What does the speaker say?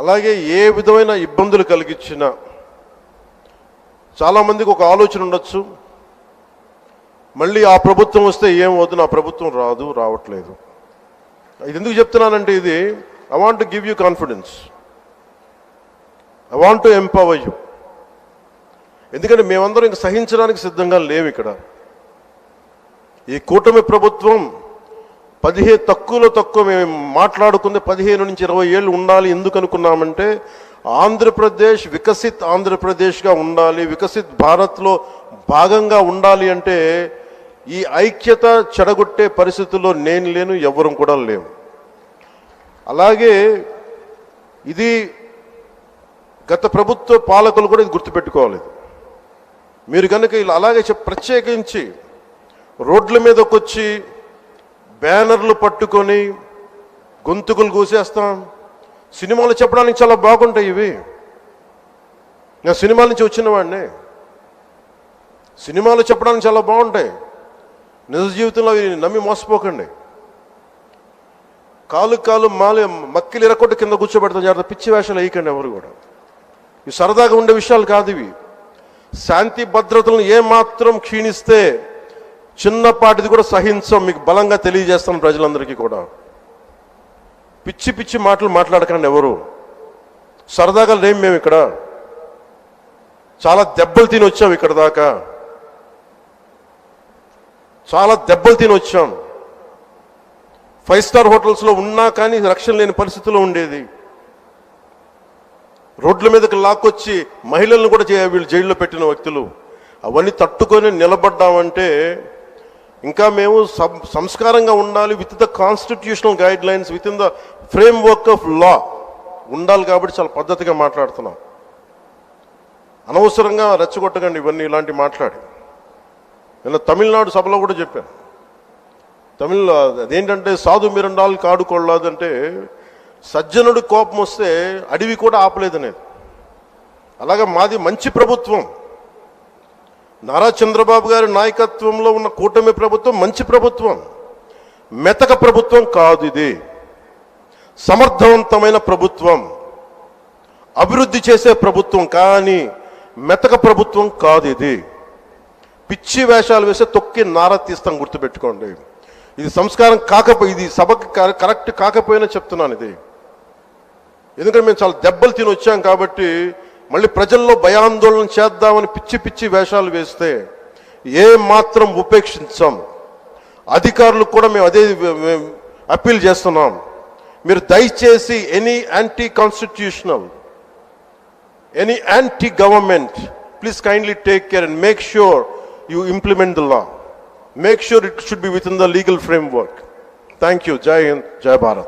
అలాగే ఏ విధమైన ఇబ్బందులు కలిగించినా చాలామందికి ఒక ఆలోచన ఉండొచ్చు, మళ్ళీ ఆ ప్రభుత్వం వస్తే ఏమవుతుంది, ఆ ప్రభుత్వం రావట్లేదు. ఇది ఎందుకు చెప్తున్నానంటే, ఇది I want to give you confidence, I want to empower you. ఎందుకంటే మేమందరం ఇంక సహించడానికి సిద్ధంగా లేము. ఇక్కడ ఈ కూటమి ప్రభుత్వం తక్కువ మేము మాట్లాడుకుంది 15 నుంచి 20 ఏళ్ళు ఉండాలి. ఎందుకు అనుకున్నామంటే, ఆంధ్రప్రదేశ్ వికసిత్ ఆంధ్రప్రదేశ్గా ఉండాలి, వికసిత్ భారత్లో భాగంగా ఉండాలి. అంటే ఈ ఐక్యత చెడగొట్టే పరిస్థితుల్లో నేను లేను, ఎవరు కూడా లేము. అలాగే ఇది గత ప్రభుత్వ పాలకులు కూడా ఇది గుర్తుపెట్టుకోవాలి. మీరు కనుక ఇలా అలాగే ప్రత్యేకించి రోడ్ల మీదకి వచ్చి బ్యానర్లు పట్టుకొని గొంతుకులు కూసేస్తాం, సినిమాలు చెప్పడానికి చాలా బాగుంటాయి ఇవి. నేను సినిమాల నుంచి వచ్చిన వాడిని, సినిమాలు చెప్పడానికి చాలా బాగుంటాయి. నిజ జీవితంలో అవి నమ్మి మోసపోకండి. కాలు మక్కిలు ఇరకొట్టి కింద కూర్చోబెడతాం. జాగ్రత్త, పిచ్చి వేషాలు వేయకండి ఎవరు కూడా. ఇవి సరదాగా ఉండే విషయాలు కాదు ఇవి. శాంతి భద్రతలను ఏమాత్రం క్షీణిస్తే చిన్నపాటిది కూడా సహించం. మీకు బలంగా తెలియజేస్తాను ప్రజలందరికీ కూడా. పిచ్చి మాటలు మాట్లాడకండి ఎవరు. సరదాగా లేం మేము ఇక్కడ. చాలా దెబ్బలు తిని వచ్చాం ఇక్కడ దాకా, చాలా దెబ్బలు తిని వచ్చాం. 5 స్టార్ హోటల్స్లో ఉన్నా కానీ రక్షణ లేని పరిస్థితిలో ఉండేది. రోడ్ల మీదకి లాక్కొచ్చి మహిళలను కూడా వీళ్ళు జైల్లో పెట్టిన వ్యక్తులు. అవన్నీ తట్టుకొని నిలబడ్డామంటే ఇంకా మేము సంస్కారంగా ఉండాలి. With the constitutional guide lines, with in the frame work of law ఉండాలి. కాబట్టి చాలా పద్ధతిగా మాట్లాడుతున్నాం. అనవసరంగా రెచ్చగొట్టకండి ఇవన్నీ ఇలాంటి మాట్లాడి. నేను తమిళనాడు సభలో కూడా చెప్పాను. అదేంటంటే సాధు మిరండాలు కాడు కొళ్ళాదంటే సజ్జనుడు కోపం వస్తే అడవి కూడా ఆపలేదనేది. అలాగే మాది మంచి ప్రభుత్వం. నారా చంద్రబాబు గారి నాయకత్వంలో ఉన్న కూటమి ప్రభుత్వం మంచి ప్రభుత్వం, మెతక ప్రభుత్వం కాదు. ఇది సమర్థవంతమైన ప్రభుత్వం, అభివృద్ధి చేసే ప్రభుత్వం, కానీ మెతక ప్రభుత్వం కాదు. ఇది పిచ్చి వేషాలు వేసే తొక్కి నారా తీస్తాం, గుర్తుపెట్టుకోండి. ఇది సంస్కారం ఇది సభకి కరెక్ట్ కాకపోయినా చెప్తున్నాను ఇది. ఎందుకంటే మేము చాలా దెబ్బలు తిని వచ్చాం కాబట్టి మళ్ళీ ప్రజల్లో భయాందోళన చేద్దామని పిచ్చి వేషాలు వేస్తే ఏ మాత్రం ఉపేక్షించాం. అధికారులకు కూడా మేము అదే అప్పీల్ చేస్తున్నాం. మీరు దయచేసి any anti constitutional, any anti government, please kindly take care and make sure you implement the law. Make sure it should be within the legal framework. Thank you. Jai Hind, Jai Bharat.